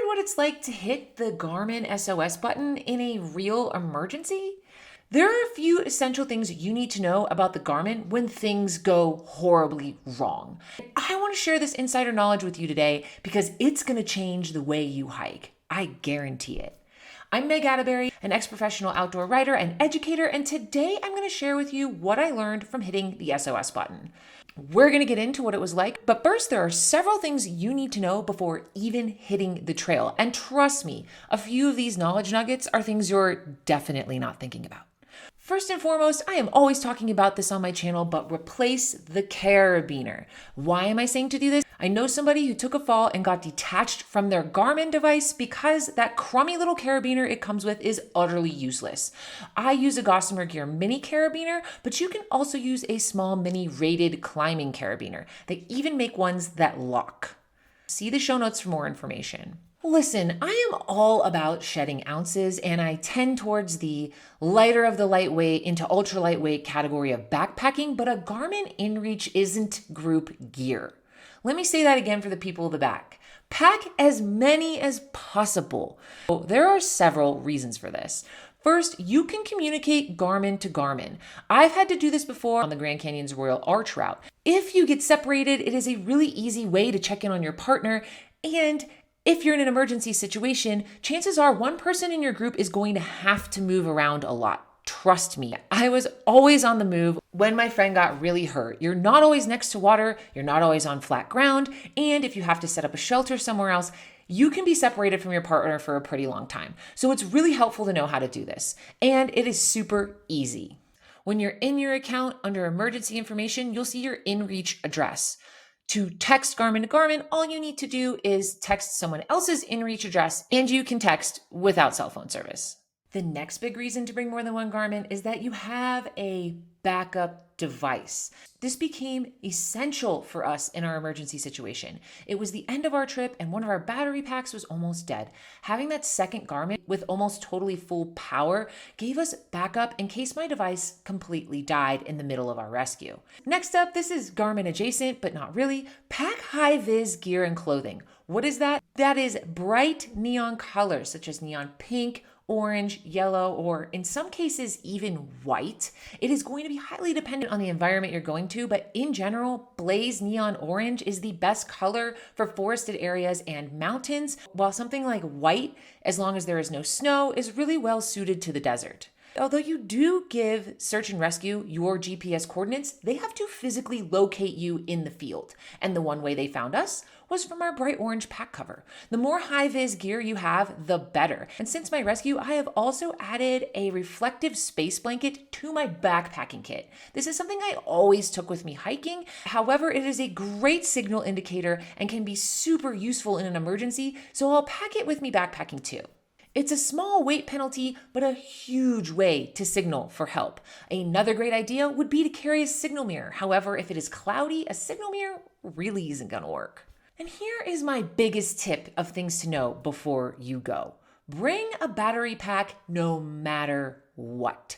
wondered what it's like to hit the Garmin SOS button in a real emergency? There are a few essential things you need to know about the Garmin when things go horribly wrong. I want to share this insider knowledge with you today because it's going to change the way you hike. I guarantee it. I'm Meg Atterbury, an ex-professional outdoor writer and educator, and today I'm going to share with you what I learned from hitting the SOS button. We're going to get into what it was like, but first there are several things you need to know before even hitting the trail. And trust me, a few of these knowledge nuggets are things you're definitely not thinking about. First and foremost, I am always talking about this on my channel, but replace the carabiner. Why am I saying to do this? I know somebody who took a fall and got detached from their Garmin device because that crummy little carabiner it comes with is utterly useless. I use a Gossamer Gear Mini carabiner, but you can also use a small mini rated climbing carabiner. They even make ones that lock. See the show notes for more information. Listen, I am all about shedding ounces, and I tend towards the lighter of the lightweight into ultra lightweight category of backpacking, but a Garmin InReach isn't group gear. Let me say that again for the people in the back. Pack as many as possible. There are several reasons for this. First, you can communicate Garmin to Garmin. I've had to do this before on the Grand Canyon's Royal Arch route. If you get separated, it is a really easy way to check in on your partner, and if you're in an emergency situation, chances are one person in your group is going to have to move around a lot. Trust me, I was always on the move when my friend got really hurt. You're not always next to water, you're not always on flat ground, and if you have to set up a shelter somewhere else, you can be separated from your partner for a pretty long time. So it's really helpful to know how to do this, and it is super easy. When you're in your account under emergency information, you'll see your InReach address. To text Garmin to Garmin, all you need to do is text someone else's InReach address, and you can text without cell phone service. The next big reason to bring more than one Garmin is that you have a backup device. This became essential for us in our emergency situation. It was the end of our trip and one of our battery packs was almost dead. Having that second Garmin with almost totally full power gave us backup in case my device completely died in the middle of our rescue. Next up, this is Garmin adjacent, but not really. Pack high-vis gear and clothing. What is that? That is bright neon colors such as neon pink, orange, yellow, or in some cases even white. It is going to be highly dependent on the environment you're going to, but in general, blaze neon orange is the best color for forested areas and mountains, while something like white, as long as there is no snow, is really well suited to the desert. Although you do give search and rescue your GPS coordinates, they have to physically locate you in the field. And the one way they found us was from our bright orange pack cover. The more high-vis gear you have, the better. And since my rescue, I have also added a reflective space blanket to my backpacking kit. This is something I always took with me hiking. However, it is a great signal indicator and can be super useful in an emergency, so I'll pack it with me backpacking too. It's a small weight penalty, but a huge way to signal for help. Another great idea would be to carry a signal mirror. However, if it is cloudy, a signal mirror really isn't going to work. And here is my biggest tip of things to know before you go. Bring a battery pack no matter what.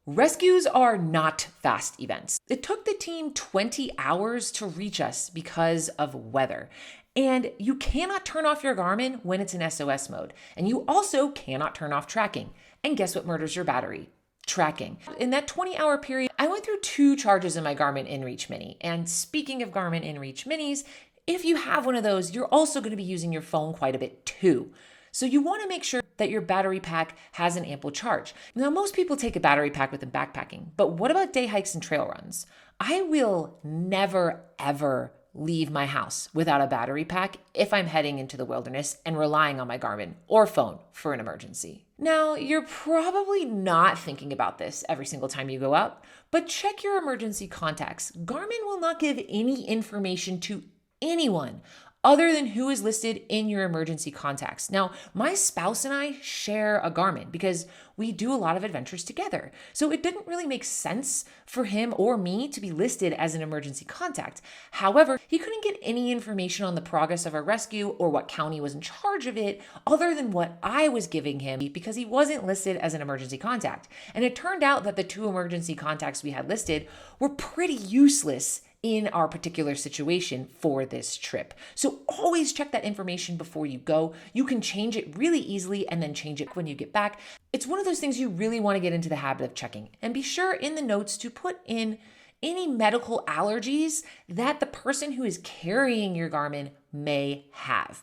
Rescues are not fast events. It took the team 20 hours to reach us because of weather. And you cannot turn off your Garmin when it's in SOS mode. And you also cannot turn off tracking. And guess what murders your battery? Tracking. In that 20-hour period, I went through 2 charges in my Garmin InReach Mini. And speaking of Garmin InReach Minis, if you have one of those, you're also going to be using your phone quite a bit too. So you want to make sure that your battery pack has an ample charge. Now, most people take a battery pack with them backpacking, but what about day hikes and trail runs? I will never, ever leave my house without a battery pack if I'm heading into the wilderness and relying on my Garmin or phone for an emergency. Now, you're probably not thinking about this every single time you go out, but check your emergency contacts. Garmin will not give any information to anyone other than who is listed in your emergency contacts. Now, my spouse and I share a Garmin because we do a lot of adventures together. So it didn't really make sense for him or me to be listed as an emergency contact. However, he couldn't get any information on the progress of our rescue or what county was in charge of it other than what I was giving him because he wasn't listed as an emergency contact. And it turned out that the 2 emergency contacts we had listed were pretty useless in our particular situation for this trip. So always check that information before you go. You can change it really easily and then change it when you get back. It's one of those things you really want to get into the habit of checking. And be sure in the notes to put in any medical allergies that the person who is carrying your Garmin may have.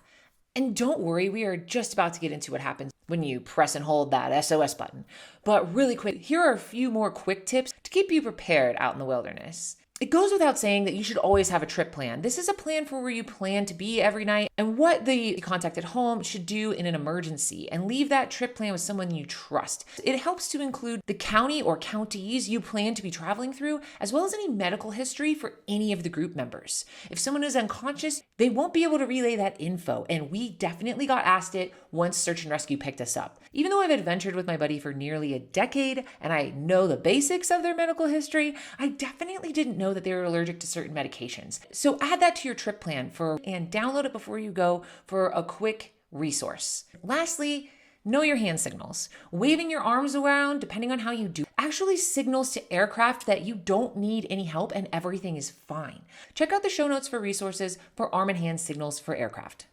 And don't worry, we are just about to get into what happens when you press and hold that SOS button. But really quick, here are a few more quick tips to keep you prepared out in the wilderness. It goes without saying that you should always have a trip plan. This is a plan for where you plan to be every night and what the contact at home should do in an emergency, and leave that trip plan with someone you trust. It helps to include the county or counties you plan to be traveling through, as well as any medical history for any of the group members. If someone is unconscious, they won't be able to relay that info, and we definitely got asked it once search and rescue picked us up. Even though I've adventured with my buddy for nearly a decade and I know the basics of their medical history, I definitely didn't know that they were allergic to certain medications. So add that to your trip plan and download it before you go for a quick resource. Lastly, know your hand signals. Waving your arms around, depending on how you do, actually signals to aircraft that you don't need any help and everything is fine. Check out the show notes for resources for arm and hand signals for aircraft.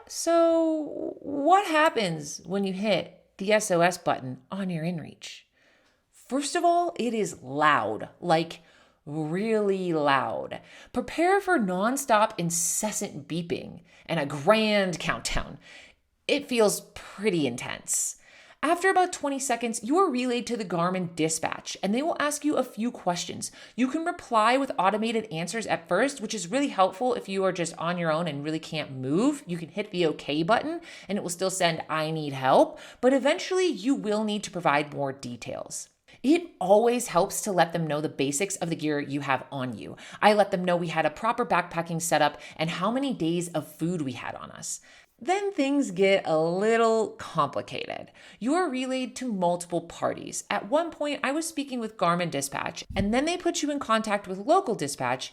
So what happens when you hit the SOS button on your InReach? First of all, it is loud, like really loud. Prepare for nonstop, incessant beeping and a grand countdown. It feels pretty intense. After about 20 seconds, you are relayed to the Garmin dispatch and they will ask you a few questions. You can reply with automated answers at first, which is really helpful if you are just on your own and really can't move. You can hit the OK button and it will still send "I need help," but eventually you will need to provide more details. It always helps to let them know the basics of the gear you have on you. I let them know we had a proper backpacking setup and how many days of food we had on us. Then things get a little complicated. You are relayed to multiple parties. At one point, I was speaking with Garmin Dispatch, and then they put you in contact with local dispatch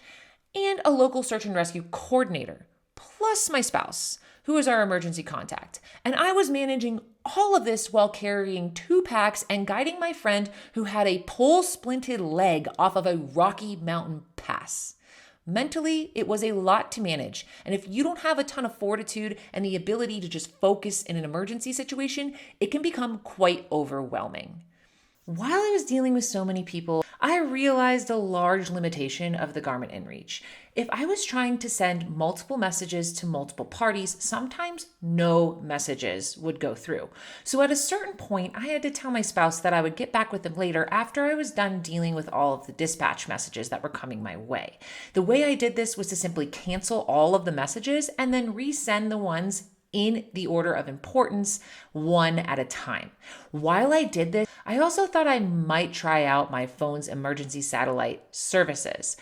and a local search and rescue coordinator, plus my spouse, who is our emergency contact. And I was managing all of this while carrying 2 packs and guiding my friend who had a pole-splinted leg off of a rocky mountain pass. Mentally, it was a lot to manage, and if you don't have a ton of fortitude and the ability to just focus in an emergency situation, it can become quite overwhelming. While I was dealing with so many people, I realized a large limitation of the Garmin InReach. If I was trying to send multiple messages to multiple parties, sometimes no messages would go through. So at a certain point, I had to tell my spouse that I would get back with them later after I was done dealing with all of the dispatch messages that were coming my way. The way I did this was to simply cancel all of the messages and then resend the ones in the order of importance, one at a time. While I did this, I also thought I might try out my phone's emergency satellite services.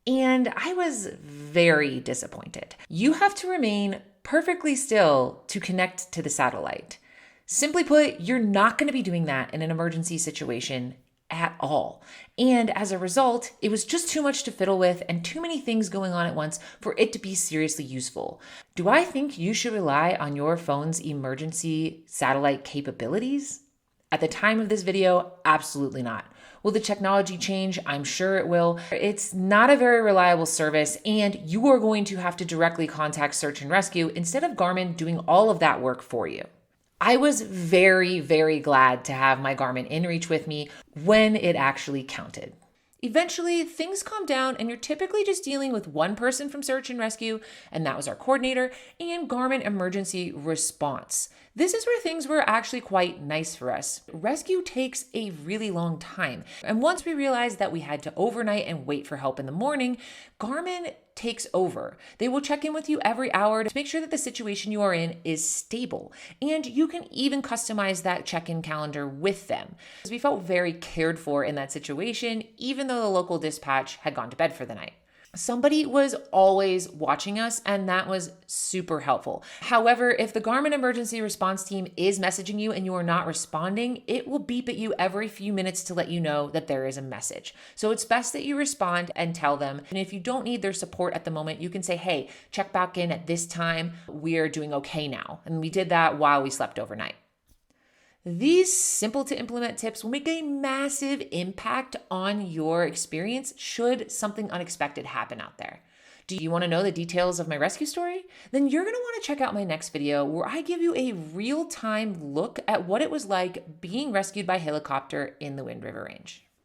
And I was very disappointed. You have to remain perfectly still to connect to the satellite. Simply put, you're not going to be doing that in an emergency situation at all. And as a result, it was just too much to fiddle with and too many things going on at once for it to be seriously useful. Do I think you should rely on your phone's emergency satellite capabilities? At the time of this video, absolutely not. Will the technology change? I'm sure it will. It's not a very reliable service, and you are going to have to directly contact search and rescue instead of Garmin doing all of that work for you. I was very, very glad to have my Garmin InReach with me when it actually counted. Eventually, things calm down and you're typically just dealing with one person from search and rescue, and that was our coordinator, and Garmin emergency response. This is where things were actually quite nice for us. Rescue takes a really long time, and once we realized that we had to overnight and wait for help in the morning, Garmin takes over. They will check in with you every hour to make sure that the situation you are in is stable. And you can even customize that check-in calendar with them. We felt very cared for in that situation, even though the local dispatch had gone to bed for the night. Somebody was always watching us, and that was super helpful. However, if the Garmin emergency response team is messaging you and you are not responding, it will beep at you every few minutes to let you know that there is a message. So it's best that you respond and tell them. And if you don't need their support at the moment, you can say, hey, check back in at this time. We are doing okay now. And we did that while we slept overnight. These simple to implement tips will make a massive impact on your experience should something unexpected happen out there. Do you want to know the details of my rescue story? Then you're going to want to check out my next video where I give you a real-time look at what it was like being rescued by helicopter in the Wind River Range.